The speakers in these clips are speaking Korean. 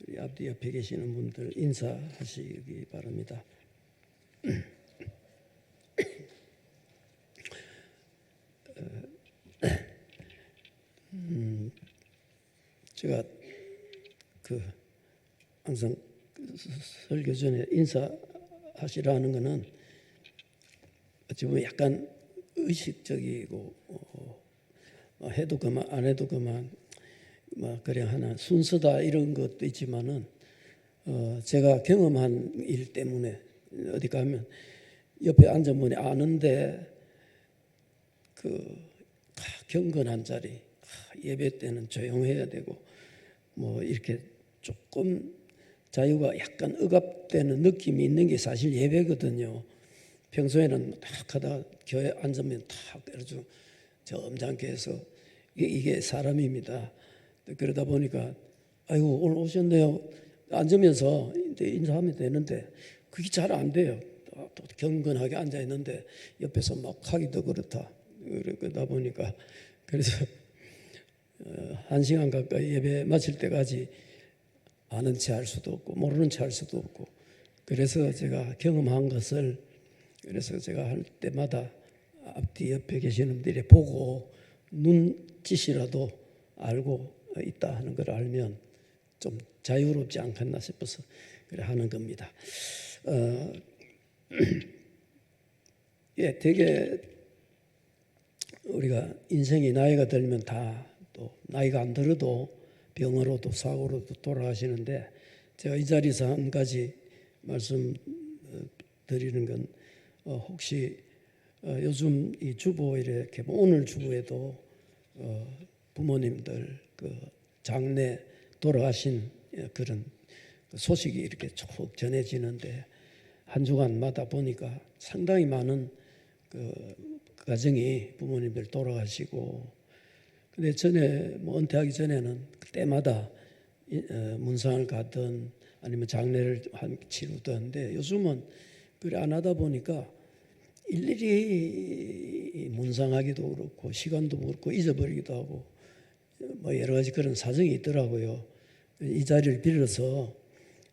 우리 앞뒤 옆에 계시는 분들 인사하시기 바랍니다. 제가 항상 설교 전에 인사하시라는 것은 어찌 보면 약간 의식적이고 해도 그만 안 해도 그만 그냥 하나 순서다 이런 것도 있지만은 제가 경험한 일 때문에 어디 가면 옆에 앉아보니 아는데 경건한 자리 예배 때는 조용해야 되고 이렇게 조금 자유가 약간 억압되는 느낌이 있는 게 사실 예배거든요. 평소에는 딱 하다 교회 앉으면 딱 아주 점잖게 해서 이게 사람입니다. 그러다 보니까 아이고 오늘 오셨네요. 앉으면서 이제 인사하면 되는데 그게 잘 안 돼요. 또 경건하게 앉아 있는데 옆에서 막 하기도 그렇다. 그러다 보니까 그래서 1시간 가까이 예배 마칠 때까지 아는 체 할 수도 없고 모르는 체 할 수도 없고 그래서 제가 경험한 것을 그래서 제가 할 때마다 앞뒤 옆에 계시는 분들이 보고 눈짓이라도 알고 있다 하는 걸 알면 좀 자유롭지 않겠나 싶어서 그래 하는 겁니다. 되게 우리가 인생이 나이가 들면 다 또 나이가 안 들어도 병으로도 사고로도 돌아가시는데 제가 이 자리에서 한 가지 말씀 드리는 건 혹시 요즘 이 주보 이렇게 오늘 주보에도 부모님들 장례 돌아가신 그런 소식이 이렇게 쭉 전해지는데 한 주간마다 보니까 상당히 많은 가정이 부모님들 돌아가시고 근데 전에 은퇴하기 전에는 그때마다 문상을 가든 아니면 장례를 치르던데 요즘은 그래 안 하다 보니까 일일이 문상하기도 그렇고 시간도 그렇고 잊어버리기도 하고 여러 가지 그런 사정이 있더라고요. 이 자리를 빌어서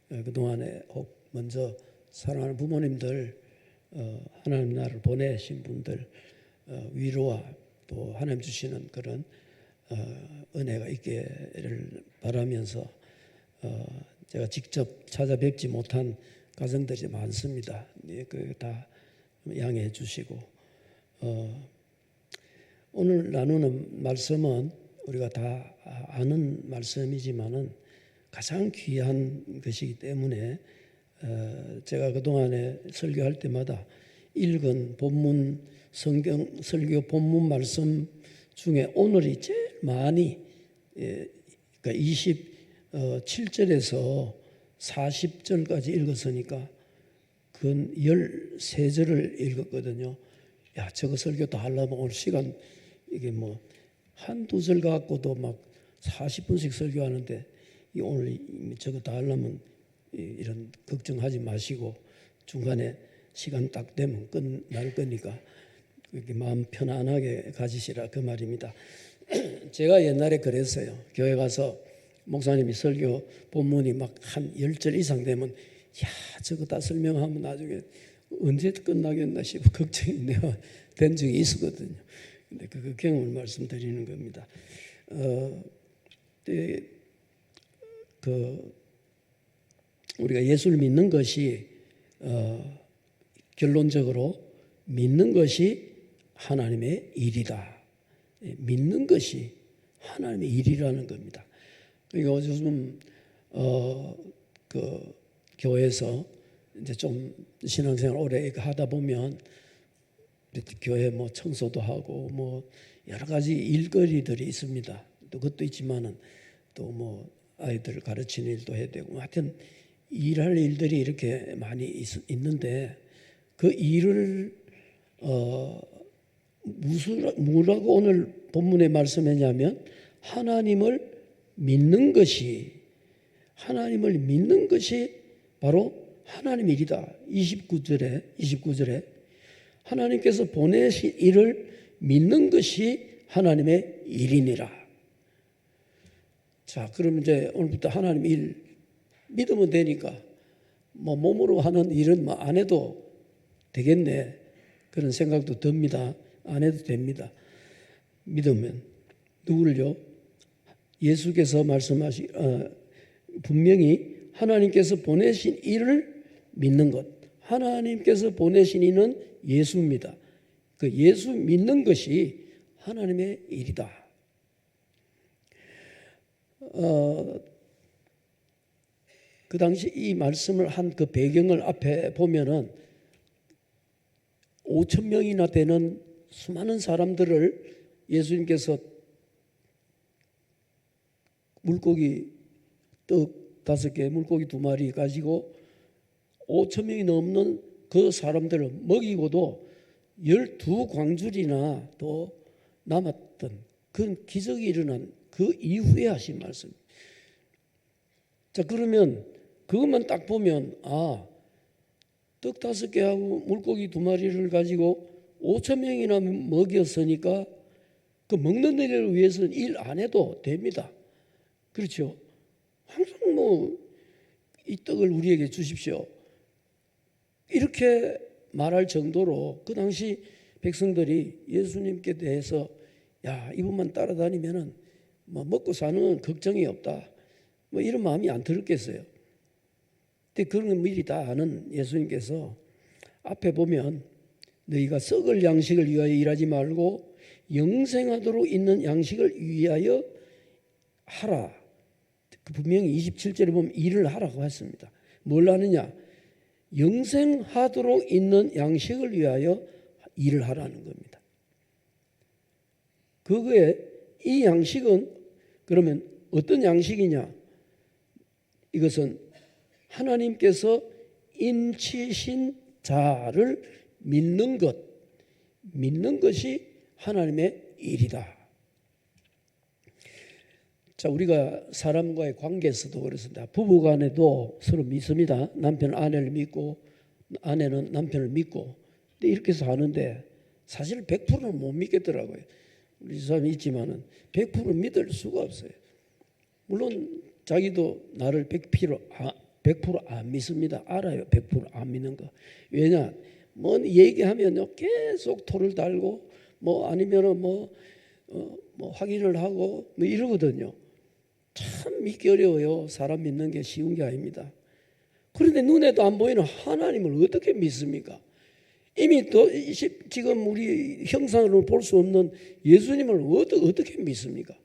그동안에 혹 먼저 사랑하는 부모님들 하나님 나라를 보내신 분들 위로와 또 하나님 주시는 그런 은혜가 있기를 바라면서 제가 직접 찾아뵙지 못한 가정들이 많습니다. 다 양해해 주시고 오늘 나누는 말씀은 우리가 다 아는 말씀이지만은 가장 귀한 것이기 때문에 제가 그동안에 설교할 때마다 읽은 본문 성경 설교 본문 말씀 중에 오늘이 제일 많이 그러니까 27절에서 40절까지 읽었으니까 그 13절을 읽었거든요. 야, 저거 설교 다 하려면 오늘 시간 이게 한두 절 갖고도 막 40분씩 설교하는데 오늘 저거 다 하려면 이런 걱정하지 마시고 중간에 시간 딱 되면 끝날 거니까 이렇게 마음 편안하게 가지시라 그 말입니다. 제가 옛날에 그랬어요. 교회 가서 목사님이 설교 본문이 막 한 10절 이상 되면 야 저거 다 설명하면 나중에 언제 끝나겠나 싶어 걱정이 내가 된 적이 있었거든요. 근데 그 경험을 말씀드리는 겁니다. 우리가 예수를 믿는 것이 결론적으로 믿는 것이 하나님의 일이다. 믿는 것이 하나님의 일이라는 겁니다. 그러니까 요즘 교회에서 이제 좀 신앙생활 오래 하다 보면 교회 청소도 하고 여러 가지 일거리들이 있습니다. 또 그것도 있지만은 또 아이들 가르치는 일도 해야 되고 하여튼 일할 일들이 이렇게 많이 있는데 그 일을 뭐라고 오늘 본문에 말씀했냐면 하나님을 믿는 것이 바로 하나님의 일이다. 29절에 하나님께서 보내신 일을 믿는 것이 하나님의 일이니라. 자, 그럼 이제 오늘부터 하나님 일 믿으면 되니까 뭐 몸으로 하는 일은 뭐 안 해도 되겠네 그런 생각도 듭니다. 안 해도 됩니다. 믿으면. 누구를요? 예수께서 말씀하시 분명히 하나님께서 보내신 이를 믿는 것. 하나님께서 보내신 이는 예수입니다. 그 예수 믿는 것이 하나님의 일이다. 그 당시 이 말씀을 한 그 배경을 앞에 보면은 5천 명이나 되는 수많은 사람들을 예수님께서 물고기 떡 5개, 물고기 2마리 가지고 5천 명이 넘는 그 사람들을 먹이고도 12광줄이나 또 남았던 그 기적이 일어난 그 이후에 하신 말씀. 자, 그러면 그것만 딱 보면 떡 5개하고 물고기 2마리를 가지고 5천 명이나 먹였으니까 그 먹는 일을 위해서는 일 안 해도 됩니다. 그렇죠? 항상 뭐 이 떡을 우리에게 주십시오. 이렇게 말할 정도로 그 당시 백성들이 예수님께 대해서 이분만 따라다니면은 뭐 먹고 사는 걱정이 없다. 뭐 이런 마음이 안 들었겠어요. 근데 그런 걸 미리 다 아는 예수님께서 앞에 보면 너희가 썩을 양식을 위하여 일하지 말고 영생하도록 있는 양식을 위하여 하라. 분명히 27절에 보면 일을 하라고 했습니다. 뭘 하느냐? 영생하도록 있는 양식을 위하여 일을 하라는 겁니다. 그거에 이 양식은 그러면 어떤 양식이냐? 이것은 하나님께서 인치신 자를 믿는 것이 하나님의 일이다. 자, 우리가 사람과의 관계에서도 그렇습니다. 부부간에도 서로 믿습니다. 남편은 아내를 믿고 아내는 남편을 믿고 이렇게 해서 하는데 사실 100%는 못 믿겠더라고요. 우리 사람이 있지만은 100% 믿을 수가 없어요. 물론 자기도 나를 100% 안 믿습니다. 알아요. 100%안 믿는 거. 왜냐? 뭐 얘기하면요 계속 토를 달고 뭐 아니면은 뭐 확인을 하고 뭐 이러거든요. 참 믿기 어려워요. 사람 믿는 게 쉬운 게 아닙니다. 그런데 눈에도 안 보이는 하나님을 어떻게 믿습니까? 이미 또 지금 우리 형상으로 볼 수 없는 예수님을 어떻게 믿습니까?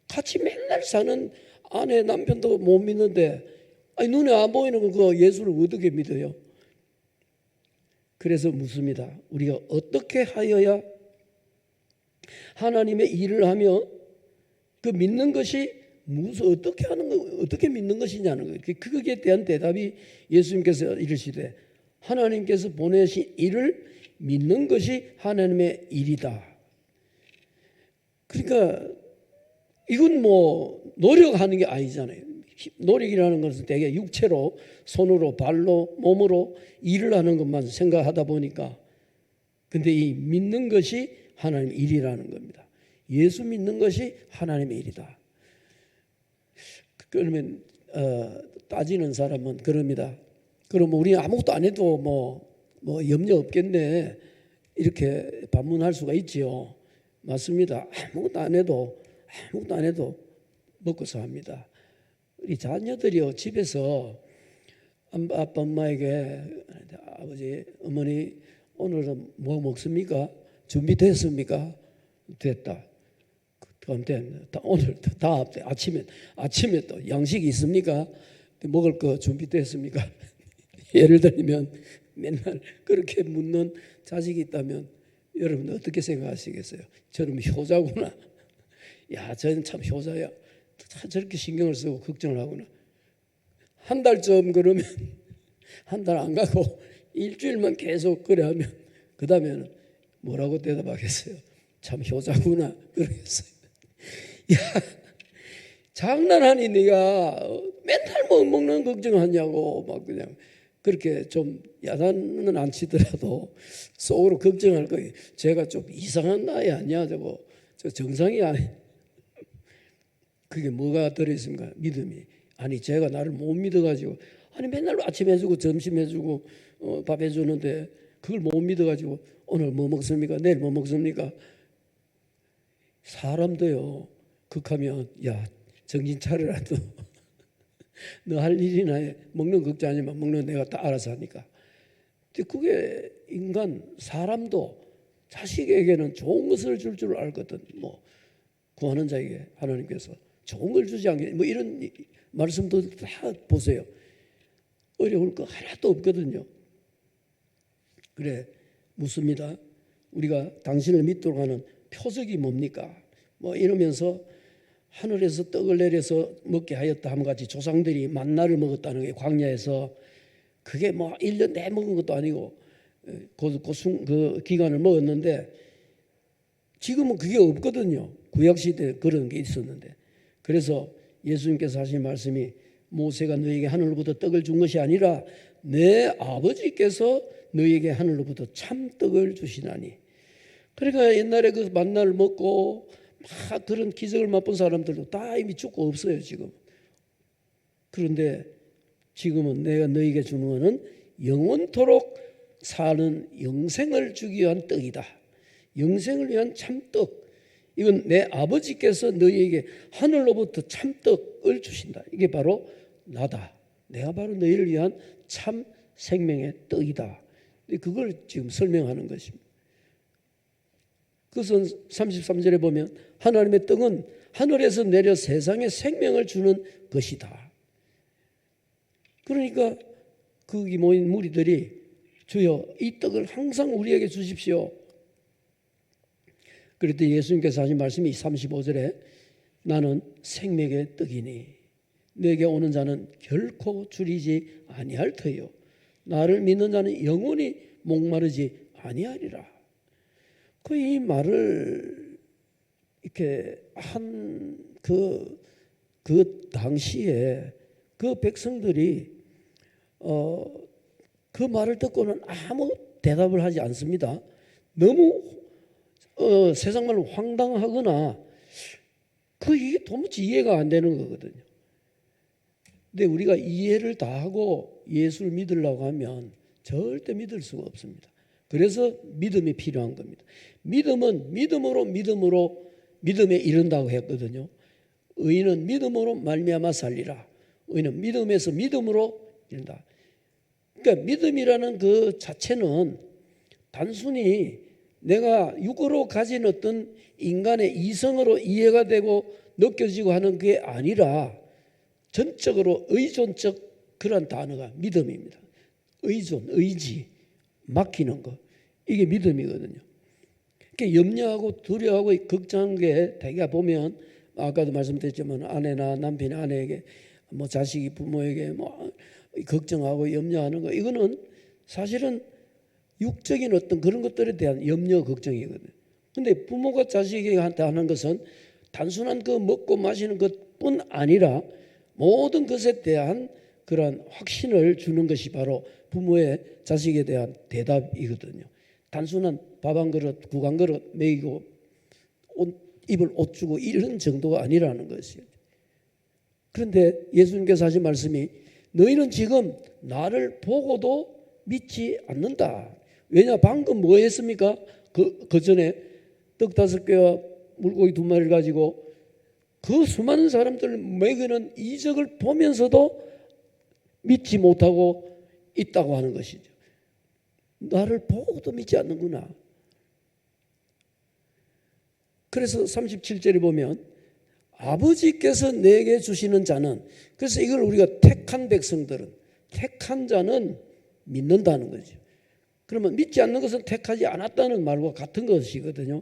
같이 맨날 사는 아내 남편도 못 믿는데 눈에 안 보이는 그 예수를 어떻게 믿어요? 그래서 묻습니다. 우리가 어떻게 하여야 하나님의 일을 하며 그 믿는 것이 어떻게 하는 거, 어떻게 믿는 것이냐는 거예요. 그거에 대한 대답이 예수님께서 이르시되 하나님께서 보내신 일을 믿는 것이 하나님의 일이다. 그러니까 이건 뭐 노력하는 게 아니잖아요. 노력이라는 것은 되게 육체로 손으로 발로 몸으로 일을 하는 것만 생각하다 보니까 근데 이 믿는 것이 하나님의 일이라는 겁니다. 예수 믿는 것이 하나님의 일이다. 그러면 따지는 사람은 그럽니다. 그럼 우리 아무것도 안 해도 뭐 염려 없겠네 이렇게 반문할 수가 있지요. 맞습니다. 아무것도 안 해도 먹고 삽니다. 우리 자녀들이요 집에서 아빠 엄마에게 아버지 어머니 오늘은 뭐 먹습니까? 준비됐습니까? 됐다. 오늘 다 아침에 또 양식이 있습니까? 먹을 거 준비됐습니까? 예를 들면 맨날 그렇게 묻는 자식이 있다면 여러분 어떻게 생각하시겠어요? 저는 효자구나. 야, 저는 참 효자야. 저렇게 신경을 쓰고 걱정을 하구나. 한 달쯤 그러면 한 달 안 가고 일주일만 계속 그래 하면 그 다음에는 뭐라고 대답하겠어요? 참 효자구나 그러겠어요. 야, 장난하니 네가 맨날 뭐 먹는 걱정하냐고 막 그냥 그렇게 좀 야단은 안 치더라도 속으로 걱정할 거예요. 제가 좀 이상한 나이 아니야? 저 정상이 아니. 그게 뭐가 들어있습니까? 믿음이. 아니 제가 나를 못 믿어가지고 아니 맨날 아침 해주고 점심 해주고 밥 해주는데 그걸 못 믿어가지고 오늘 뭐 먹습니까? 내일 뭐 먹습니까? 사람도요 극하면 야 정신 차려라 너 할 일이나 해. 먹는 거 걱정 하지만 먹는 거 내가 다 알아서 하니까. 근데 그게 인간 사람도 자식에게는 좋은 것을 줄 줄 알거든. 뭐 구하는 자에게 하나님께서 좋은 걸 주지 않게 뭐 이런 말씀도 다 보세요. 어려울 거 하나도 없거든요. 그래 묻습니다. 우리가 당신을 믿도록 하는 표적이 뭡니까? 뭐 이러면서 하늘에서 떡을 내려서 먹게 하였다 함 같이 조상들이 만나를 먹었다는 게 광야에서 그게 뭐 1년 내 먹은 것도 아니고 그 기간을 먹었는데 지금은 그게 없거든요. 구약시대에 그런 게 있었는데 그래서 예수님께서 하신 말씀이 모세가 너에게 하늘로부터 떡을 준 것이 아니라 내 아버지께서 너에게 하늘로부터 참떡을 주시나니. 그러니까 옛날에 그 만나를 먹고 막 그런 기적을 맛본 사람들도 다 이미 죽고 없어요 지금. 그런데 지금은 내가 너에게 주는 것은 영원토록 사는 영생을 주기 위한 떡이다. 영생을 위한 참떡. 이건 내 아버지께서 너희에게 하늘로부터 참떡을 주신다. 이게 바로 나다. 내가 바로 너희를 위한 참 생명의 떡이다. 그걸 지금 설명하는 것입니다. 그것은 33절에 보면 하나님의 떡은 하늘에서 내려 세상에 생명을 주는 것이다. 그러니까 거기 모인 무리들이 주여 이 떡을 항상 우리에게 주십시오. 그랬더니 예수님께서 하신 말씀이 35절에 나는 생명의 떡이니 내게 오는 자는 결코 줄이지 아니할 터요 나를 믿는 자는 영원히 목마르지 아니하리라. 그 이 말을 이렇게 한 그 당시에 그 백성들이 그 말을 듣고는 아무 대답을 하지 않습니다. 너무 세상 말로 황당하거나 이게 도무지 이해가 안 되는 거거든요. 근데 우리가 이해를 다 하고 예수를 믿으려고 하면 절대 믿을 수가 없습니다. 그래서 믿음이 필요한 겁니다. 믿음은 믿음으로 믿음에 이른다고 했거든요. 의인은 믿음으로 말미암아 살리라. 의인은 믿음에서 믿음으로 이른다. 그러니까 믿음이라는 그 자체는 단순히 내가 육으로 가진 어떤 인간의 이성으로 이해가 되고 느껴지고 하는 게 아니라 전적으로 의존적 그런 단어가 믿음입니다. 의존, 의지, 맡기는 것. 이게 믿음이거든요. 그러니까 염려하고 두려워하고 걱정한 게 대개 보면 아까도 말씀드렸지만 아내나 남편이 아내에게 뭐 자식이 부모에게 뭐 걱정하고 염려하는 거 이거는 사실은 육적인 어떤 그런 것들에 대한 염려 걱정이거든요. 근데 부모가 자식에게 하는 것은 단순한 그 먹고 마시는 것뿐 아니라 모든 것에 대한 그런 확신을 주는 것이 바로 부모의 자식에 대한 대답이거든요. 단순한 밥 한 그릇, 국 한 그릇 먹이고 입을 옷 주고 이런 정도가 아니라는 것이에요. 그런데 예수님께서 하신 말씀이 너희는 지금 나를 보고도 믿지 않는다. 왜냐 방금 뭐 했습니까? 그 전에 떡 5개와 물고기 2마리를 가지고 그 수많은 사람들을 먹이는 이적을 보면서도 믿지 못하고 있다고 하는 것이죠. 나를 보고도 믿지 않는구나. 그래서 37절에 보면 아버지께서 내게 주시는 자는, 그래서 이걸 우리가 택한 백성들은, 택한 자는 믿는다는 거죠. 그러면 믿지 않는 것은 택하지 않았다는 말과 같은 것이거든요.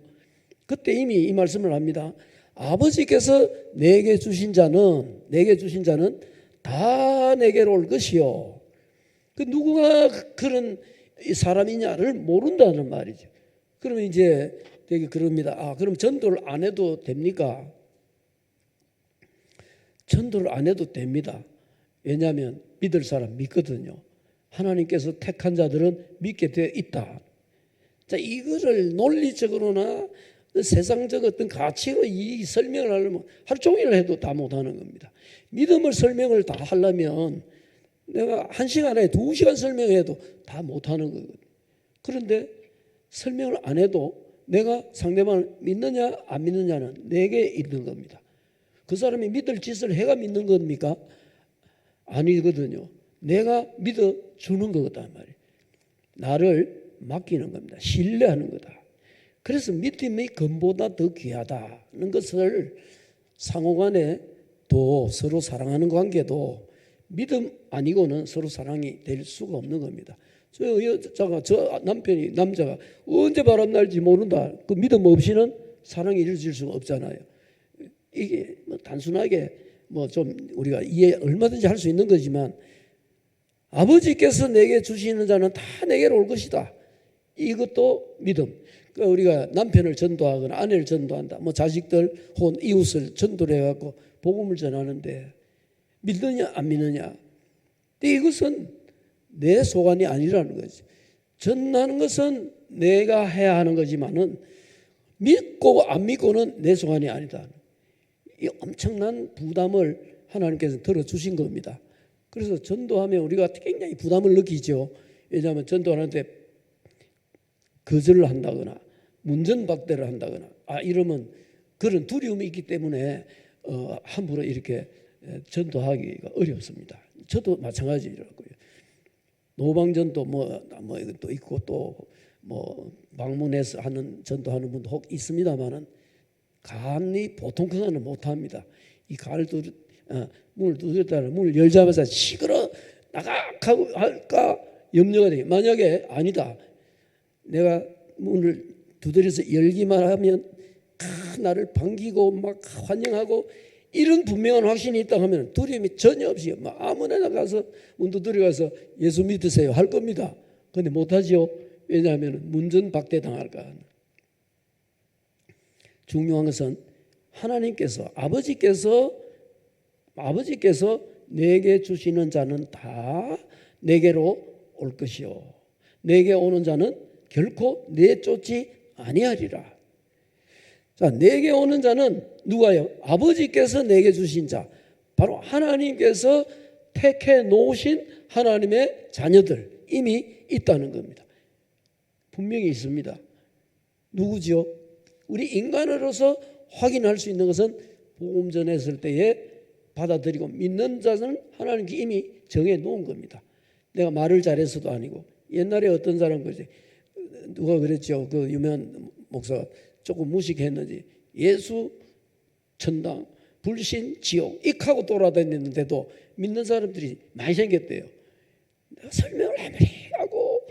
그때 이미 이 말씀을 합니다. 아버지께서 내게 주신 자는 다 내게로 올 것이요. 그 누구가 그런 사람이냐를 모른다는 말이죠. 그러면 이제 되게 그럽니다. 그럼 전도를 안 해도 됩니까? 전도를 안 해도 됩니다. 왜냐하면 믿을 사람 믿거든요. 하나님께서 택한 자들은 믿게 되어 있다. 자, 이거를 논리적으로나 세상적 어떤 가치로 이 설명을 하려면 하루 종일 해도 다 못하는 겁니다. 믿음을 설명을 다 하려면 내가 1시간에 2시간 설명해도 다 못하는 거거든요. 그런데 설명을 안 해도 내가 상대방을 믿느냐 안 믿느냐는 내게 있는 겁니다. 그 사람이 믿을 짓을 해가 믿는 겁니까? 아니거든요. 내가 믿어주는 거단 말이에요. 나를 맡기는 겁니다. 신뢰하는 거다. 그래서 믿음이 금보다 더 귀하다는 것을 상호간에 또 서로 사랑하는 관계도 믿음 아니고는 서로 사랑이 될 수가 없는 겁니다. 저 남자가 언제 바람 날지 모른다. 그 믿음 없이는 사랑이 이루어질 수가 없잖아요. 이게 뭐 단순하게 뭐 좀 우리가 이해 얼마든지 할 수 있는 거지만 아버지께서 내게 주시는 자는 다 내게로 올 것이다. 이것도 믿음. 그러니까 우리가 남편을 전도하거나 아내를 전도한다. 뭐 자식들 혹은 이웃을 전도를 해갖고 복음을 전하는데 믿느냐 안 믿느냐. 근데 이것은 내 소관이 아니라는 거지. 전하는 것은 내가 해야 하는 거지만은 믿고 안 믿고는 내 소관이 아니다. 이 엄청난 부담을 하나님께서 들어주신 겁니다. 그래서 전도하면 우리가 굉장히 부담을 느끼죠. 왜냐하면 전도하는데 거절을 한다거나 문전박대를 한다거나 이러면 그런 두려움이 있기 때문에 함부로 이렇게 전도하기가 어렵습니다. 저도 마찬가지라고요. 노방전도 뭐 이것도 있고 또 뭐 방문해서 하는 전도하는 분도 혹 있습니다만은 감히 보통 그거는 못합니다. 이 문을 두드렸다는 문을 열자마자 시끄러 나가 하고 할까 염려가 돼요. 만약에 아니다. 내가 문을 두드려서 열기만 하면 나를 반기고 막 환영하고 이런 분명한 확신이 있다 하면 두려움이 전혀 없이 아무나 가서 문 두드려 가서 예수 믿으세요 할 겁니다. 그런데 못하죠. 왜냐하면 문전박대 당할까. 중요한 것은 하나님께서 아버지께서 내게 주시는 자는 다 내게로 올 것이요 내게 오는 자는 결코 내쫓지 아니하리라. 자, 내게 오는 자는 누가요? 아버지께서 내게 주신 자, 바로 하나님께서 택해 놓으신 하나님의 자녀들 이미 있다는 겁니다. 분명히 있습니다. 누구죠? 우리 인간으로서 확인할 수 있는 것은 복음 전했을 때에 받아들이고 믿는 자는 하나님께 이미 정해 놓은 겁니다. 내가 말을 잘해서도 아니고 옛날에 어떤 사람 그러지 누가 그랬죠? 그 유명한 목사가 조금 무식했는지 예수 천당 불신 지옥 익하고 돌아다녔는데도 믿는 사람들이 많이 생겼대요. 내가 설명을 아무리 하고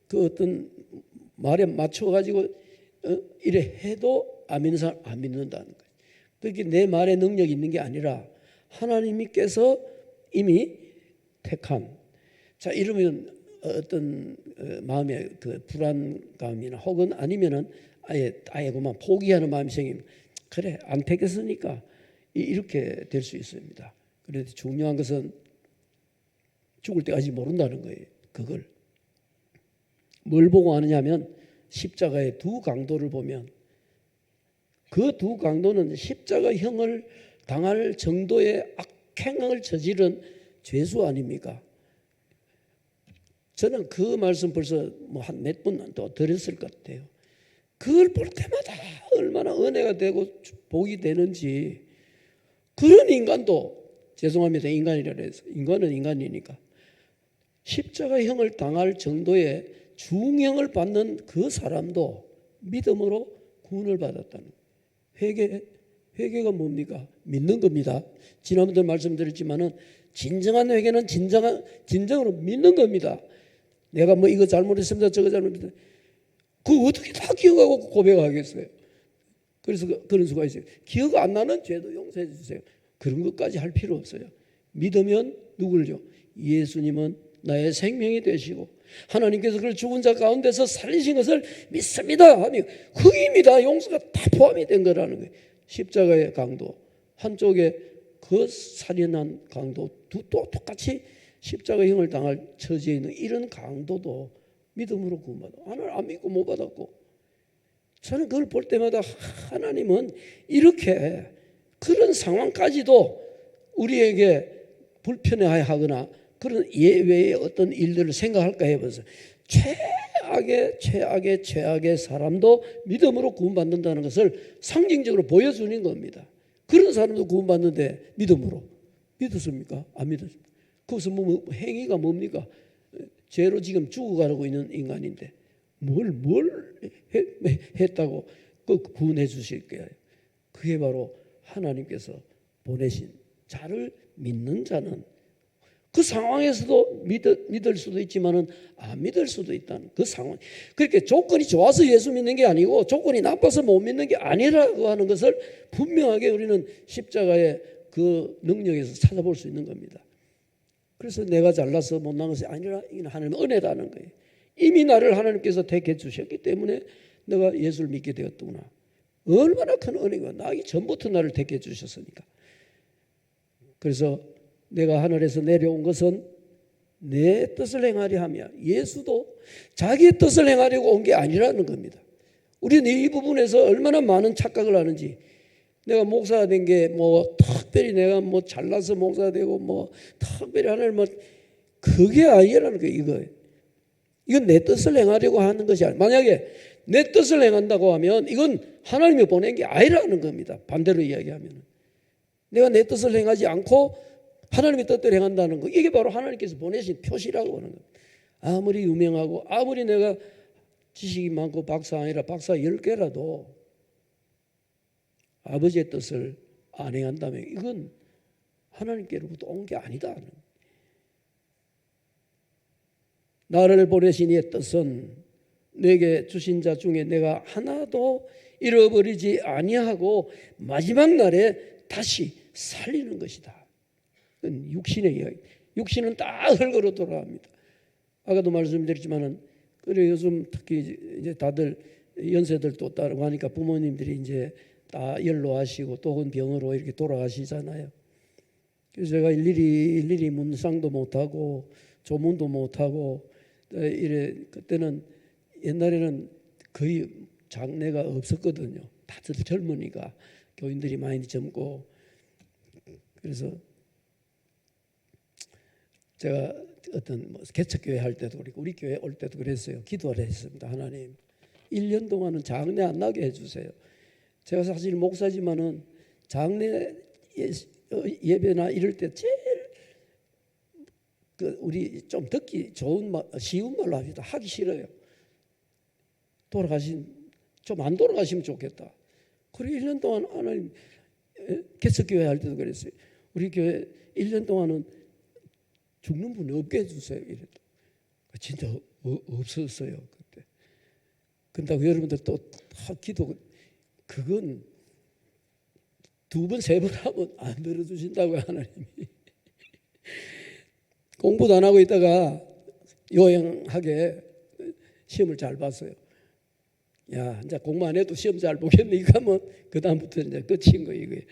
그 어떤 말에 맞춰가지고 이래 해도 안 믿는 사람 안 믿는다는 거예요. 그게 내 말에 능력이 있는 게 아니라 하나님께서 이미 택한. 자, 이러면 어떤 마음의 그 불안감이나 혹은 아니면은 아예 그만 포기하는 마음이 생기면 그래 안 택했으니까 이렇게 될 수 있습니다. 그런데 중요한 것은 죽을 때까지 모른다는 거예요. 그걸 뭘 보고 아느냐면 십자가의 두 강도를 보면 그 두 강도는 십자가형을 당할 정도의 악행을 저지른 죄수 아닙니까? 저는 그 말씀 벌써 뭐 한 몇 번 또 드렸을 것 같아요. 그걸 볼 때마다 얼마나 은혜가 되고 복이 되는지. 그런 인간도 죄송합니다. 인간이라 해서 인간은 인간이니까 십자가형을 당할 정도의 중형을 받는 그 사람도 믿음으로 구원을 받았다는 거예요. 회개가 뭡니까? 믿는 겁니다. 지난번에 말씀드렸지만은 진정한 회개는 진정으로 믿는 겁니다. 내가 뭐 이거 잘못했습니다. 저거 잘못했습니다. 그거 어떻게 다 기억하고 고백하겠어요? 그래서 그런 수가 있어요. 기억 안 나는 죄도 용서해 주세요. 그런 것까지 할 필요 없어요. 믿으면 누굴요? 예수님은 나의 생명이 되시고 하나님께서 그를 죽은 자 가운데서 살리신 것을 믿습니다 하며 흑입니다. 용서가 다 포함이 된 거라는 거예요. 십자가의 강도 한쪽에 그 살인한 강도 또 똑같이 십자가형을 당할 처지에 있는 이런 강도도 믿음으로 구원받아. 하나님 안 믿고 못 받았고. 저는 그걸 볼 때마다 하나님은 이렇게 그런 상황까지도 우리에게 불편해하거나 그런 예외의 어떤 일들을 생각할까 해봐서 최악의 사람도 믿음으로 구원받는다는 것을 상징적으로 보여주는 겁니다. 그런 사람도 구원받는데 믿음으로 믿었습니까? 안 믿었습니까? 거기서 뭐 행위가 뭡니까? 죄로 지금 죽어가고 있는 인간인데 뭘 했다고 구원해 주실 거예요. 그게 바로 하나님께서 보내신 자를 믿는 자는 그 상황에서도 믿을 수도 있지만은 안 믿을 수도 있다는 그 상황. 그렇게 조건이 좋아서 예수 믿는 게 아니고 조건이 나빠서 못 믿는 게 아니라고 하는 것을 분명하게 우리는 십자가의 그 능력에서 찾아볼 수 있는 겁니다. 그래서 내가 잘나서 못난 것이 아니라 하나님의 은혜라는 거예요. 이미 나를 하나님께서 택해 주셨기 때문에 내가 예수를 믿게 되었구나. 얼마나 큰 은혜가 나기 전부터 나를 택해 주셨으니까. 그래서 내가 하늘에서 내려온 것은 내 뜻을 행하려 하며 예수도 자기의 뜻을 행하려고 온 게 아니라는 겁니다. 우리는 이 부분에서 얼마나 많은 착각을 하는지. 내가 목사가 된 게 뭐 특별히 내가 뭐 잘나서 목사가 되고 뭐 특별히 하나님 뭐 그게 아니라는 거예요. 이건 내 뜻을 행하려고 하는 것이 아니에요. 만약에 내 뜻을 행한다고 하면 이건 하나님이 보낸 게 아니라는 겁니다. 반대로 이야기하면 내가 내 뜻을 행하지 않고 하나님의 뜻대로 행한다는 거, 이게 바로 하나님께서 보내신 표시라고 하는 거예요. 아무리 유명하고 아무리 내가 지식이 많고 박사 아니라 박사 10개라도 아버지의 뜻을 안 행한다면 이건 하나님께로부터 온 게 아니다. 나를 보내신 이의 뜻은 내게 주신 자 중에 내가 하나도 잃어버리지 아니하고 마지막 날에 다시 살리는 것이다. 육신의 이야기. 육신은 다 흙으로 돌아갑니다. 아까도 말씀드렸지만은 그래 요즘 특히 이제 다들 연세들 또 따르고 하니까 부모님들이 이제 다 연로하시고 또 병으로 이렇게 돌아가시잖아요. 그래서 제가 일일이 문상도 못하고 조문도 못하고 이래 그때는 옛날에는 거의 장례가 없었거든요. 다들 젊으니까 교인들이 많이 젊고 그래서 제가 어떤 개척교회 할 때도 그렇고 우리 교회 올 때도 그랬어요. 기도를 했습니다. 하나님 1년 동안은 장례 안 나게 해주세요. 제가 사실 목사지만은 장례 예배나 이럴 때 제일 우리 좀 듣기 좋은 쉬운 말로 합시다. 하기 싫어요. 좀 안 돌아가시면 좋겠다. 그리고 1년 동안 하나님 개척교회 할 때도 그랬어요. 우리 교회 1년 동안은 죽는 분이 없게 해주세요. 이랬다. 진짜 없었어요 그때. 근데 여러분들 또 기도 그건 2번, 3번 하면 안 들어주신다고요 하나님이. 공부도 안 하고 있다가 요양하게 시험을 잘 봤어요. 야, 이제 공부 안 해도 시험 잘 보겠네. 이거 하면 그 다음부터 이제 끝인 거예요. 이거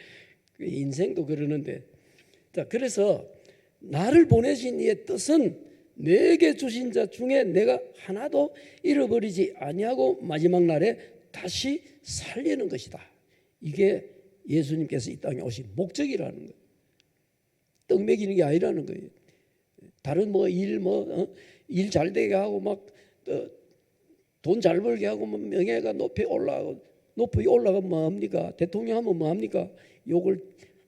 인생도 그러는데. 자, 그래서 나를 보내신 이의 뜻은 내게 주신 자 중에 내가 하나도 잃어버리지 아니하고 마지막 날에 다시 살리는 것이다. 이게 예수님께서 이 땅에 오신 목적이라는 거예요. 떡 먹이는 게 아니라는 거예요. 다른 일 잘 되게 하고 막 돈 잘 벌게 하고 명예가 높이 올라가면 뭐합니까? 대통령 하면 뭐합니까? 욕을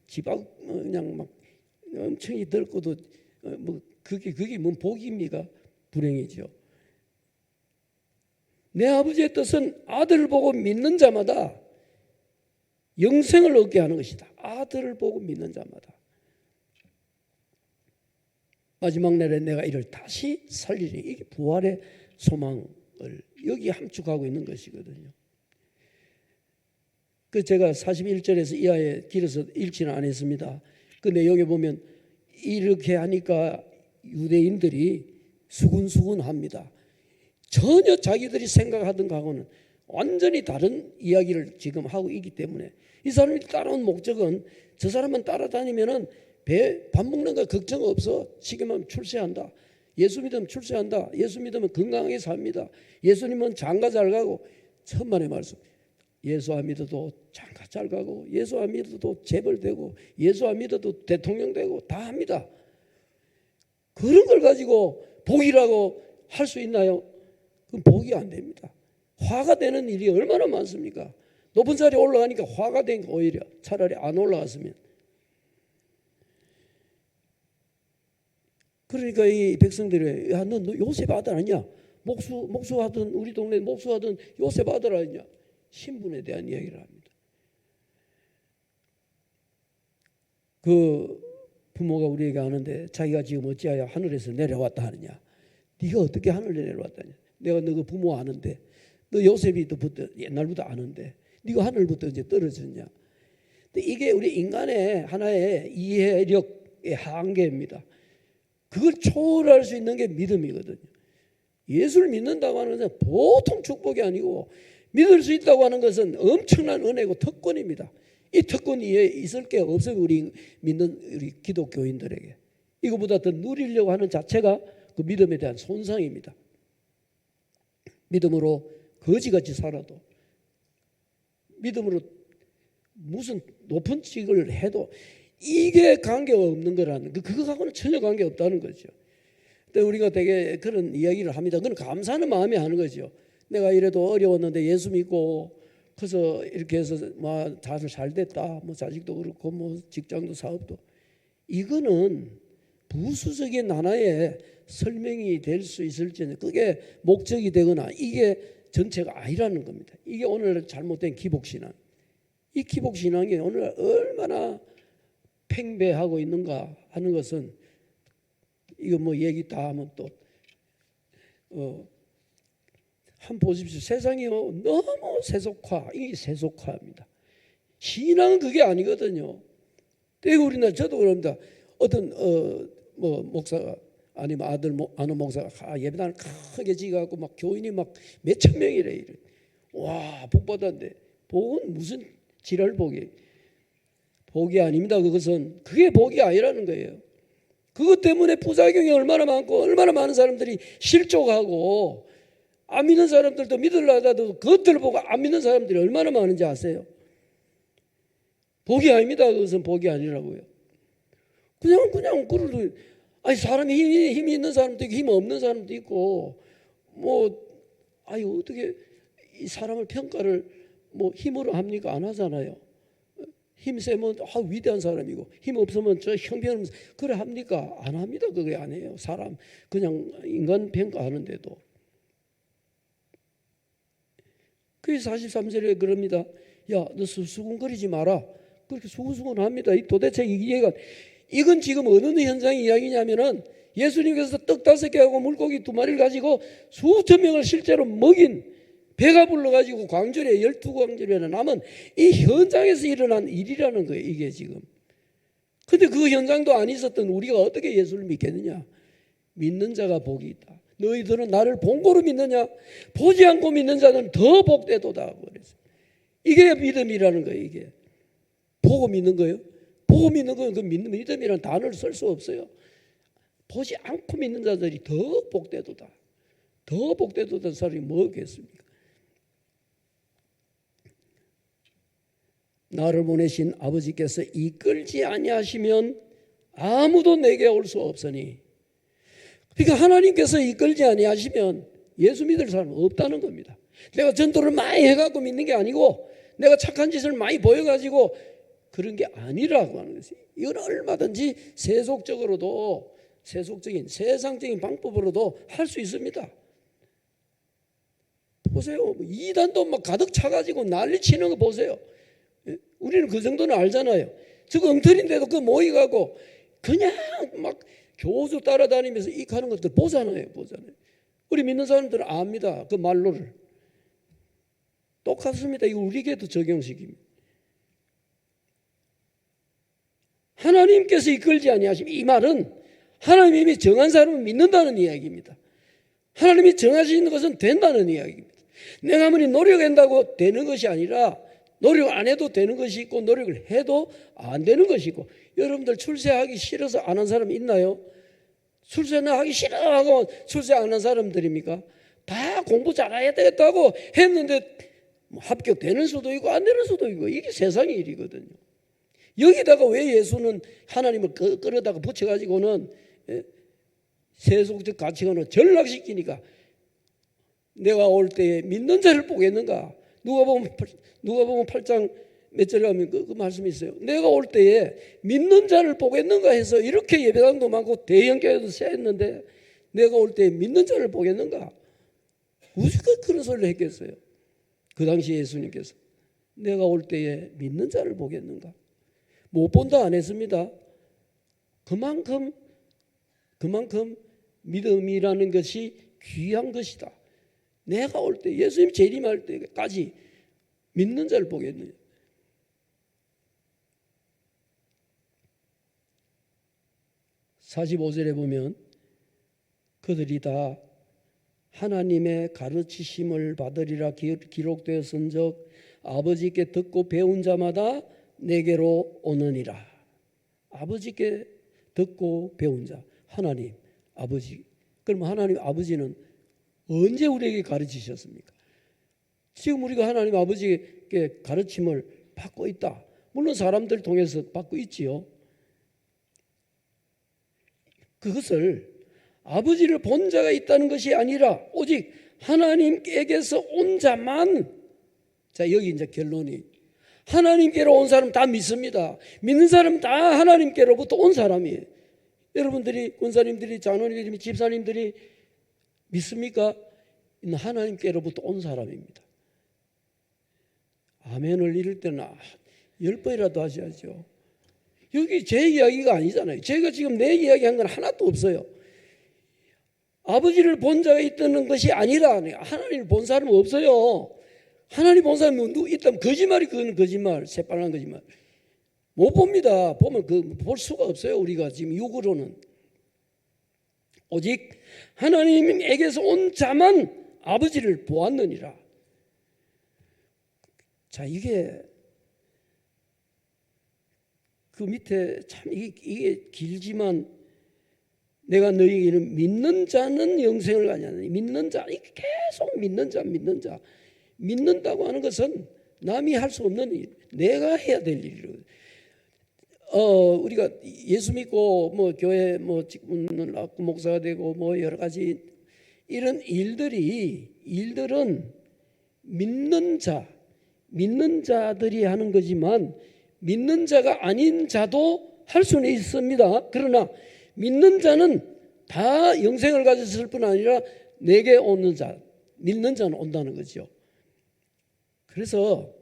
지방 그냥 막 엄청이 들고도 뭐 그게 뭔 복입니까? 불행이죠. 내 아버지의 뜻은 아들을 보고 믿는 자마다 영생을 얻게 하는 것이다. 아들을 보고 믿는 자마다. 마지막 날에 내가 이를 다시 살리리. 이게 부활의 소망을 여기 함축하고 있는 것이거든요. 그 제가 41절에서 이하에 길어서 읽지는 않았습니다. 그 내용에 보면 이렇게 하니까 유대인들이 수군수군합니다. 전혀 자기들이 생각하던 거하고는 완전히 다른 이야기를 지금 하고 있기 때문에 이 사람이 따라온 목적은 저 사람만 따라다니면은 밥 먹는 거 걱정 없어. 시계만 출세한다. 예수 믿으면 출세한다. 예수 믿으면 건강하게 삽니다. 예수님은 장가 잘 가고, 천만의 말씀. 예수 안 믿어도 장가 잘 가고, 예수 안 믿어도 재벌되고, 예수 안 믿어도 대통령 되고 다 합니다. 그런 걸 가지고 복이라고 할 수 있나요? 그건 복이 안 됩니다. 화가 되는 일이 얼마나 많습니까? 높은 자리에 올라가니까 화가 되니까 오히려 차라리 안 올라갔으면. 그러니까 이 백성들이, 야, 너 요셉 아들 아니냐? 목수하던, 우리 동네 목수하던 요셉 아들 아니냐? 신분에 대한 이야기를 합니다. 그 부모가 우리에게 하는데, 자기가 지금 어찌하여 하늘에서 내려왔다 하느냐? 네가 어떻게 하늘에 내려왔다냐? 내가 너 그 부모 아는데, 너 요셉이 옛날부터 아는데 네가 하늘부터 이제 떨어졌냐? 근데 이게 우리 인간의 하나의 이해력의 한계입니다. 그걸 초월할 수 있는 게 믿음이거든요. 예수를 믿는다고 하는 것은 보통 축복이 아니고, 믿을 수 있다고 하는 것은 엄청난 은혜고 특권입니다. 이 특권이 있을 게 없어요. 우리 믿는 우리 기독교인들에게. 이거보다 더 누리려고 하는 자체가 그 믿음에 대한 손상입니다. 믿음으로 거지같이 살아도, 믿음으로 무슨 높은 직을 해도 이게 관계가 없는 거라는, 그거하고는 전혀 관계 없다는 거죠. 근데 우리가 되게 그런 이야기를 합니다. 그건 감사하는 마음에 하는 거죠. 내가 이래도 어려웠는데 예수 믿고 그래서 이렇게 해서 뭐 다들 잘 됐다, 뭐 자식도 그렇고 뭐 직장도 사업도, 이거는 부수적인 하나의 설명이 될 수 있을지는 그게 목적이 되거나 이게 전체가 아니라는 겁니다. 이게 오늘 잘못된 기복신앙. 이 기복신앙이 오늘 얼마나 팽배하고 있는가 하는 것은, 이거 뭐 얘기 다 하면 또 한번 보십시오. 세상이 너무 세속화, 이게 세속화입니다. 신앙은 그게 아니거든요. 우리나라 저도 그럽니다. 어떤 뭐 목사가 아니면 아는 목사가 예배당을 크게 지어갖고 막 교인이 막 몇천 명이래. 이래. 와, 복 받았는데 복은 무슨 지랄 복이 아닙니다. 그게 복이 아니라는 거예요. 그것 때문에 부작용이 얼마나 많고 얼마나 많은 사람들이 실족하고, 안 믿는 사람들도 믿으려다도 그것들을 보고 안 믿는 사람들이 얼마나 많은지 아세요? 복이 아닙니다. 그것은 복이 아니라고요. 그냥 그래도, 아니 사람이 힘이 있는 사람도 있고 힘 없는 사람도 있고, 어떻게 이 사람을 평가를 뭐 힘으로 합니까? 안 하잖아요. 힘 세면 위대한 사람이고, 힘 없으면 저 형편없는, 그래 합니까? 안 합니다. 그게 안 해요. 사람 그냥 인간 평가하는데도. 그래서 43절에 그럽니다. 야, 너 수군거리지 마라. 그렇게 수군수군합니다. 도대체 이건 지금 어느 현장의 이야기냐면은, 예수님께서 떡 5개하고 물고기 2마리를 가지고 수천 명을 실제로 먹인, 배가 불러가지고 광주에 12광주리에는 남은 이 현장에서 일어난 일이라는 거예요. 이게 지금. 근데 그 현장도 안 있었던 우리가 어떻게 예수를 믿겠느냐? 믿는 자가 복이 있다. 너희들은 나를 본고로 믿느냐? 보지 않고 믿는 자는 더 복되도다. 그래서 이게 믿음이라는 거예요. 이게 보고 믿는 거예요. 보고 믿는 건 그 믿음이라는 단어를 쓸 수 없어요. 보지 않고 믿는 자들이 더 복되도다. 더 복되도다는 사람이 뭐겠습니까? 나를 보내신 아버지께서 이끌지 아니하시면 아무도 내게 올 수 없으니, 그러니까 하나님께서 이끌지 아니하시면 예수 믿을 사람은 없다는 겁니다. 내가 전도를 많이 해갖고 믿는 게 아니고, 내가 착한 짓을 많이 보여가지고 그런 게 아니라고 하는 것이, 이건 얼마든지 세속적인 세상적인 방법으로도 할 수 있습니다. 보세요. 이단도 막 가득 차가지고 난리 치는 거 보세요. 우리는 그 정도는 알잖아요. 저거 엉터리인데도 그 모이가고 그냥 막 교주 따라다니면서 하는 것들 보잖아요. 우리 믿는 사람들은 압니다. 그 말로를. 똑같습니다. 이거 우리에게도 적용식입니다. 하나님께서 이끌지 아니하시면, 이 말은 하나님이 정한 사람을 믿는다는 이야기입니다. 하나님이 정하시는 것은 된다는 이야기입니다. 내가 아무리 노력한다고 되는 것이 아니라, 노력 안 해도 되는 것이 있고 노력을 해도 안 되는 것이 있고. 여러분들 출세하기 싫어서 안 한 사람 있나요? 출세는 하기 싫어하고 출세 안 하는 사람들입니까? 다 공부 잘해야 되겠다고 했는데 합격되는 수도 있고 안 되는 수도 있고 이게 세상의 일이거든요. 여기다가 왜 예수는 하나님을 끌어다가 붙여가지고는 세속적 가치관을 전락시키니까 내가 올 때에 믿는 자를 보겠는가? 누가 보면 8장 몇 절에 가면 그 말씀이 있어요. 내가 올 때에 믿는 자를 보겠는가 해서 이렇게 예배당도 많고 대형교회도 세했는데 내가 올 때에 믿는 자를 보겠는가? 무슨 그런 소리를 했겠어요? 그 당시 예수님께서 내가 올 때에 믿는 자를 보겠는가? 못 본다 안 했습니다. 그만큼 믿음이라는 것이 귀한 것이다. 내가 올 때 예수님 재림할 때까지 믿는 자를 보겠느냐. 45절에 보면 그들이 다 하나님의 가르치심을 받으리라 기록되었은즉 아버지께 듣고 배운 자마다 내게로 오느니라. 아버지께 듣고 배운 자, 하나님 아버지. 그럼 하나님 아버지는 언제 우리에게 가르치셨습니까? 지금 우리가 하나님 아버지께 가르침을 받고 있다. 물론 사람들 통해서 받고 있지요. 그것을 아버지를 본 자가 있다는 것이 아니라 오직 하나님께게서 온 자만. 자, 여기 이제 결론이 하나님께로 온 사람 다 믿습니다. 믿는 사람 다 하나님께로부터 온 사람이에요. 여러분들이 권사님들이 장로님들이 집사님들이 믿습니까? 하나님께로부터 온 사람입니다. 아멘을 이럴 때는 10번이라도 하셔야죠. 여기 제 이야기가 아니잖아요. 제가 지금 내 이야기한 건 하나도 없어요. 아버지를 본 자가 있다는 것이 아니라 하나님을 본 사람은 없어요. 하나님 본 사람이 누구 있다면 거짓말이 그건 거짓말, 새빨간 거짓말. 못 봅니다. 보면 볼 수가 없어요. 우리가 지금 육으로는. 오직 하나님에게서 온 자만 아버지를 보았느니라. 자, 이게 그 밑에 참 이게 길지만 내가 너희에게는 믿는 자는 영생을 가냐니 믿는 자, 계속 믿는 자. 믿는다고 하는 것은 남이 할 수 없는 일, 내가 해야 될 일이거든요. 우리가 예수 믿고 뭐 교회 뭐 직분을 낳고 목사가 되고 뭐 여러 가지 이런 일들은 믿는 자들이 하는 거지만 믿는 자가 아닌 자도 할 수는 있습니다. 그러나 믿는 자는 다 영생을 가졌을 뿐 아니라 내게 오는 자, 믿는 자는 온다는 거죠. 그래서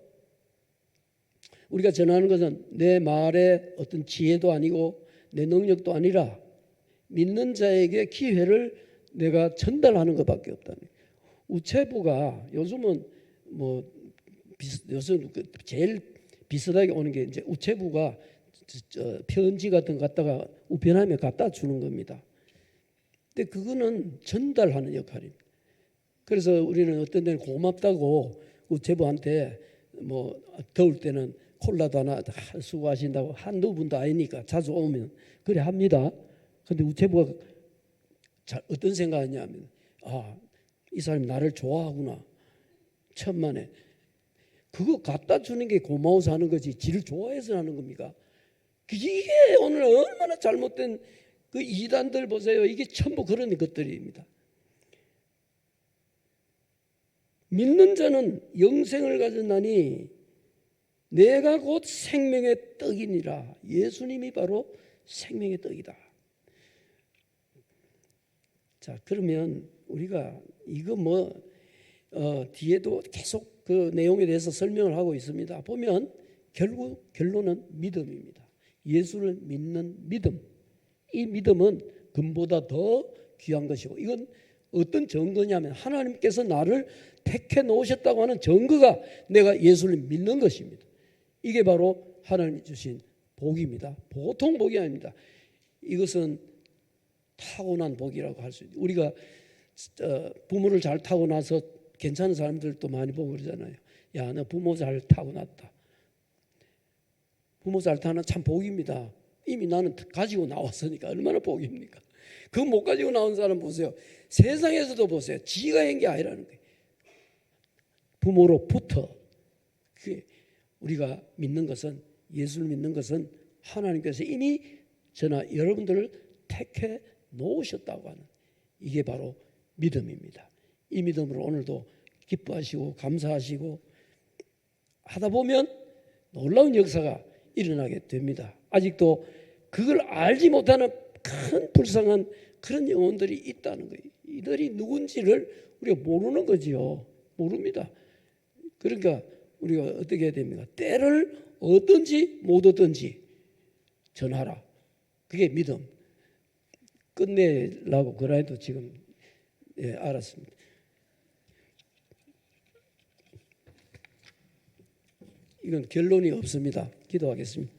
우리가 전하는 것은 내 말의 어떤 지혜도 아니고 내 능력도 아니라 믿는 자에게 기회를 내가 전달하는 것밖에 없다는 거예요. 우체부가 요즘은 뭐 요즘 제일 비슷하게 오는 게 이제 우체부가 편지 같은 거 갖다가 우편함에 갖다 주는 겁니다. 근데 그거는 전달하는 역할입니다. 그래서 우리는 어떤 데는 고맙다고 우체부한테 뭐 더울 때는 콜라도 하나 수고하신다고 한두 분도 아니니까 자주 오면 그래 합니다. 근데 우체부가 어떤 생각하냐면 이 사람이 나를 좋아하구나. 천만에. 그거 갖다 주는 게 고마워서 하는 거지 지를 좋아해서 하는 겁니까? 이게 오늘 얼마나 잘못된 그 이단들 보세요. 이게 전부 그런 것들입니다. 믿는 자는 영생을 가졌나니 내가 곧 생명의 떡이니라. 예수님이 바로 생명의 떡이다. 자, 그러면 우리가 이거 뒤에도 계속 그 내용에 대해서 설명을 하고 있습니다. 보면 결국 결론은 믿음입니다. 예수를 믿는 믿음. 이 믿음은 금보다 더 귀한 것이고 이건 어떤 증거냐면 하나님께서 나를 택해 놓으셨다고 하는 증거가 내가 예수를 믿는 것입니다. 이게 바로 하나님이 주신 복입니다. 보통 복이 아닙니다. 이것은 타고난 복이라고 할 수 있어요. 우리가 부모를 잘 타고나서 괜찮은 사람들도 많이 보고 그러잖아요. 야, 너 부모 잘 타고났다. 부모 잘 타고난 참 복입니다. 이미 나는 가지고 나왔으니까 얼마나 복입니까? 그거 못 가지고 나온 사람 보세요. 세상에서도 보세요. 지가 한 게 아니라는 거예요. 부모로부터. 우리가 믿는 것은, 예수를 믿는 것은 하나님께서 이미 저나 여러분들을 택해 놓으셨다고 하는, 이게 바로 믿음입니다. 이 믿음으로 오늘도 기뻐하시고 감사하시고 하다 보면 놀라운 역사가 일어나게 됩니다. 아직도 그걸 알지 못하는 큰 불쌍한 그런 영혼들이 있다는 거예요. 이들이 누군지를 우리가 모르는 거지요. 모릅니다. 그러니까 우리가 어떻게 해야 됩니까? 때를 얻든지 못 얻든지 전하라. 그게 믿음. 끝내라고 그라이도 지금 알았습니다. 이건 결론이 없습니다. 기도하겠습니다.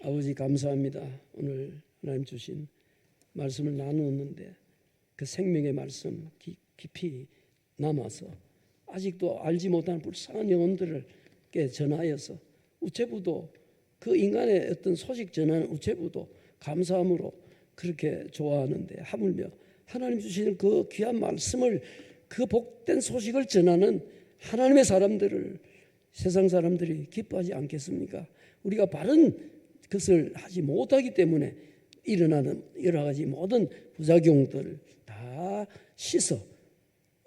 아버지 감사합니다. 오늘 하나님 주신 말씀을 나누었는데 그 생명의 말씀 깊이 남아서 아직도 알지 못하는 불쌍한 영혼들에게 전하여서 우체부도 그 인간의 어떤 소식 전하는 우체부도 감사함으로 그렇게 좋아하는데, 하물며 하나님 주시는 그 귀한 말씀을, 그 복된 소식을 전하는 하나님의 사람들을 세상 사람들이 기뻐하지 않겠습니까? 우리가 바른 것을 하지 못하기 때문에 일어나는 여러 가지 모든 부작용들을 다 씻어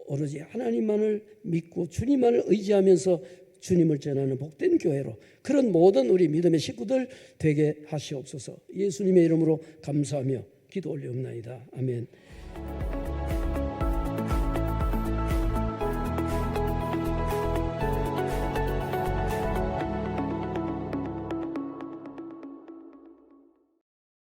오로지 하나님만을 믿고 주님만을 의지하면서 주님을 전하는 복된 교회로, 그런 모든 우리 믿음의 식구들 되게 하시옵소서. 예수님의 이름으로 감사하며 기도 올리옵나이다. 아멘.